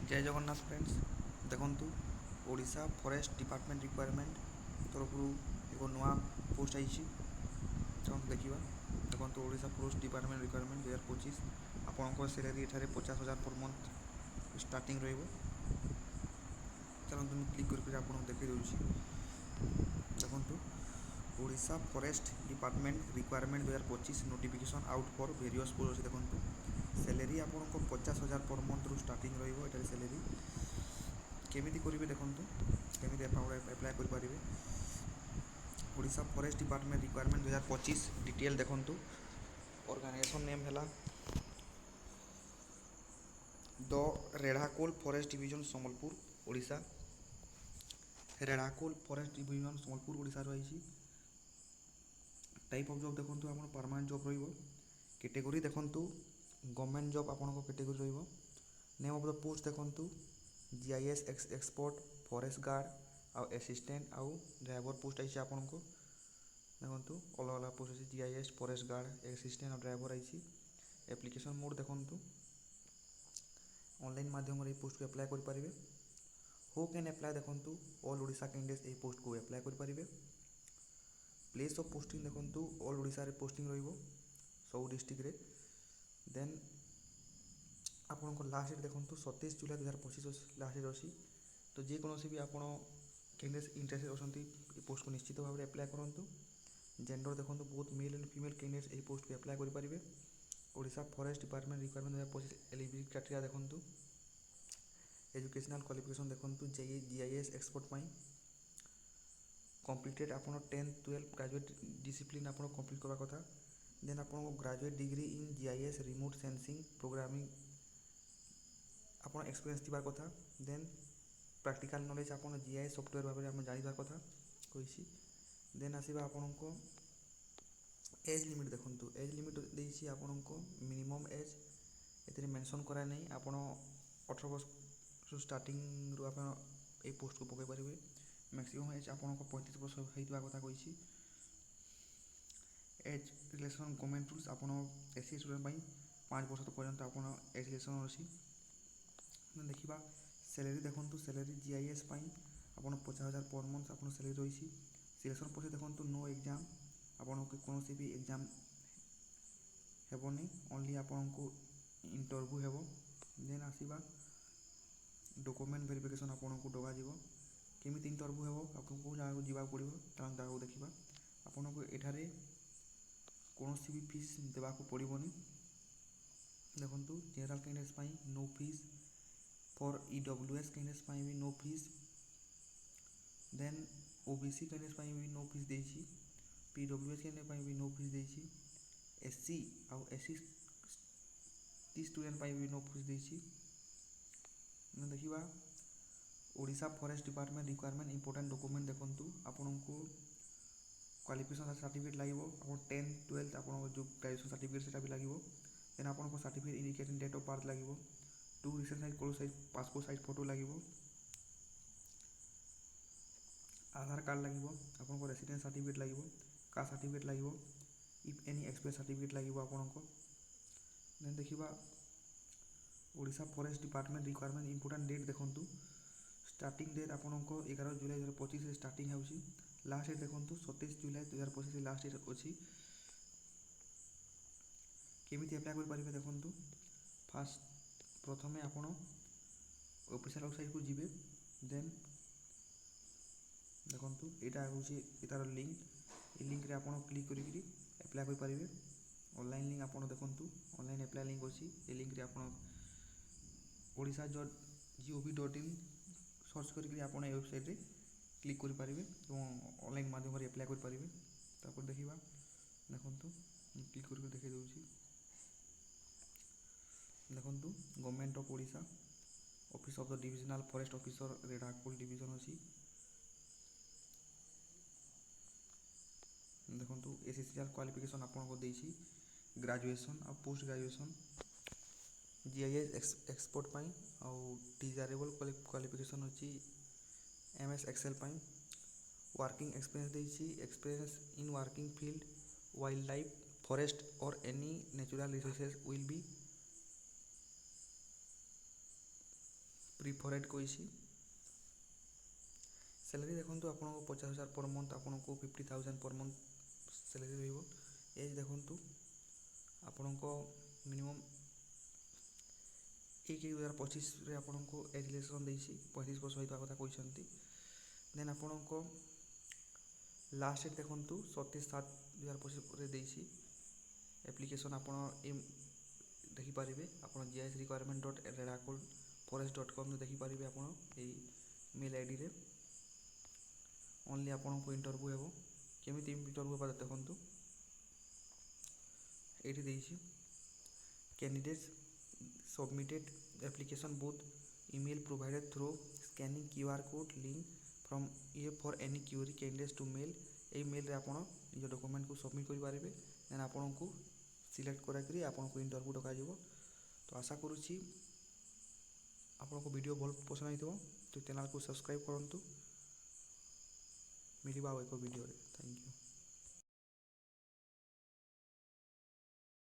जय जगन्नाथ फ्रेंड्स देखु Odisha forest department requirement तरफ एक नुआ पोस्ट आई चलते देखा देखो ओडिशा फॉरेस्ट डिपार्टमेंट रिक्वायरमेंट 2025 आपंकर सैलरी एठारे 50,000 पर मंथ स्टार्टिंग रही चलते मुझे क्लिक कर आपको देखी दूसरी देखो Odisha forest department requirement 2025 notification out for various post अच्छे देखो सैलरी आपको 50,000 पर मंथ रू स्टार्टिंग रही सैलरी केमी करेंगे देखो केमी एप्लाय करेंगे Odisha forest department requirement 2025 detail देखो ऑर्गेनाइजेशन नेम है the Redhakhol forest division Sambalpur Odisha Redhakhol forest division Sambalpur Odisha रही टाइप ऑफ जॉब देखो आप परमानेंट जॉब कैटेगरी देखो गवर्नमेंट जॉब आपको कैटेगरी रही नेम ऑफ द पोस्ट देखो जीआईएस एक्सपर्ट फॉरेस्ट गार्ड आउ असिस्टेंट आउ ड्राइवर पोस्ट आई आपको देखो अलग अलग पोस्ट अच्छी जीआईएस फॉरेस्ट गार्ड असिस्टेंट और ड्राइवर आई एप्लिकेशन मोड देखो ऑनलाइन माध्यम पोस्ट को अप्लाई करेंगे हु कैन अप्लाई देखो ऑल ओडिशा कैंडिडेट्स ये पोस्ट को अप्लाई करेंगे प्लेस ऑफ पोस्टिंग देखो ऑल ओडिशा रे पोस्टिंग रही सब डिस्ट्रिक्ट देन आपको लास्ट डेट देखो 27 जुलाई 2025 लास्ट डेट अच्छी तो जेकोसी भी आप कैंडिडेट्स इंटरेस्टेड अच्छा पोस्ट को निश्चित भाव में अप्लाई करूँ जेंडर देखो बहुत मेल एंड फीमेल कैंडिडेट्स ये पोस्ट को अप्लाई करेंगे Odisha forest department requirement 2025 eligibility criteria देखो एजुकेशनल क्वालिफिकेशन देखो जीआईएस एक्सपर्ट कंप्लीटेड आप 10th 12th ग्रेजुएट डिसिप्लिन आप कंप्लीट करवा कथा देन आप graduate degree in GIS remote sensing programming आप एक्सपीरियंस थी कथा देन प्रैक्टिकल नॉलेज आप जीआईएस सॉफ्टवेयर भाव में जानवर कथा कही देन आसवा आपको एज लिमिट देखो एज लिमिट देती आपको मिनिमम एज ये मेंशन करा नहीं आप 18 वर्ष स्टार्टिंग रू आप पोस्ट को पकई पारे मैक्सिमम एज आपको 35 वर्ष होता कथा कही एज रिलेसन गवर्नमेंट रूल्स आप एससी स्टूडेंट 5 वर्ष पर्यंत आप एज रिलेसन अच्छी देखा सैलरी देखो सैलरी जीआईएस आप 50,000 पर मंथ आप सैलरी रही सिलेक्शन प्रोसेस देखो नो एग्जाम आपन कौन भी एग्जाम हेनी ओनली आपन को इंटरव्यू हेबो देन आसवा डॉक्यूमेंट वेरिफिकेशन आपन को डगा केमी इंटरव्यू हेबो आपन को जगह जावा पड़ो जगह देखा आपन को एठारे कौन भी फीस देवा पड़ोनी देखो general candidates no fees for EWS candidates भी no fees then OBC candidates भी नो फीस देती पीडब्ल्यूएस कैंडिडेट भी नो फीस देती एससी आउ एससी स्टूडेंट भी नो फीस देती देखा Odisha forest department requirement important document देखो आपन को क्वालिफिकेशन सर्टिफिकेट लगे आप 10th 12th आप जो ग्रेजुएशन सर्टिफिकेट से भी लगे देन आपको certificate indicating date of birth लगे 2 recent size code size passport size photo लगे आधार कार्ड लगे आपको रेसिडेंस सर्टिफिकेट लगे कास्ट सर्टिफिकेट लगे इफ एनी एक्सपीरियंस सर्टिफिकेट लगे आपको देन देखा Odisha forest department requirement important date देखो स्टार्टिंग डेट आपको 11 जुलाई 2025 स्टार्टिंग हो लास्ट डेट देखो 27 जुलाई 2025 लास्ट डेट अच्छी केमी अप्लाई करेंगे देखो फास्ट प्रथम आप ऑफिशियल वेबसाइट को जीवे देन देखो यहाँ हूँ तार लिंक ये लिंक रे आप क्लिक करी अप्लाई करेंगे ऑनलाइन लिंक आप देखो ऑनलाइन अप्लाई लिंक अच्छी ये लिंक रे आप odisha.gov.in सर्च करके आप वेबसाइट रे क्लिक करेंगे और ऑनलाइन माध्यम अप्लाई करेंगे तापर देखा देखो क्लिक करके देखे दूसरी देखो government of Odisha office of the divisional forest officer Redhakhol division अच्छी देखो एसेंशियल क्वालिफिकेशन आपको देसी ग्रेजुएशन और पोस्ट ग्रेजुएशन जीआईएस एक्सपर्ट आउ डिजायरेबल क्वालिफिकेशन अच्छी एमएस एक्सेल वर्किंग एक्सपीरियंस देसी experience in working field wild life forest और any natural resources will be preferred कही सैलरी देखो आपको 50,000 पर मंथ आपको 50,000 पर मंथ सैलरी रही एज देखो आपण को मिनिमम 1/2025 आपको एज रिलेक्शन देसी 35 वर्ष होता कथा कहते देन आपण को लास्ट डेट देखो 27/7/2025 एप्लिकेशन आप देखिपारे आप GIS requirement.redacol.forest.com देखिपारे आप मेल आईडी रे ओनली आपन को इंटरव्यू हेबो केमिति इंटरव्यू हेबा देखंतु एठी देइछि candidates submitted application both email provided through scanning QR code link from ये for any query candidates to mail a mail रे आपन निज डॉक्यूमेंट को सबमिट करि पारिबे देन आपन को सिलेक्ट करा करी आपन को इंटरव्यू डका जिवो तो आशा करूछि आपन को वीडियो बहुत पसंद आइथो तो चैनल को सब्सक्राइब करंतु मिलिबा एक वीडियो रे थैंक यू।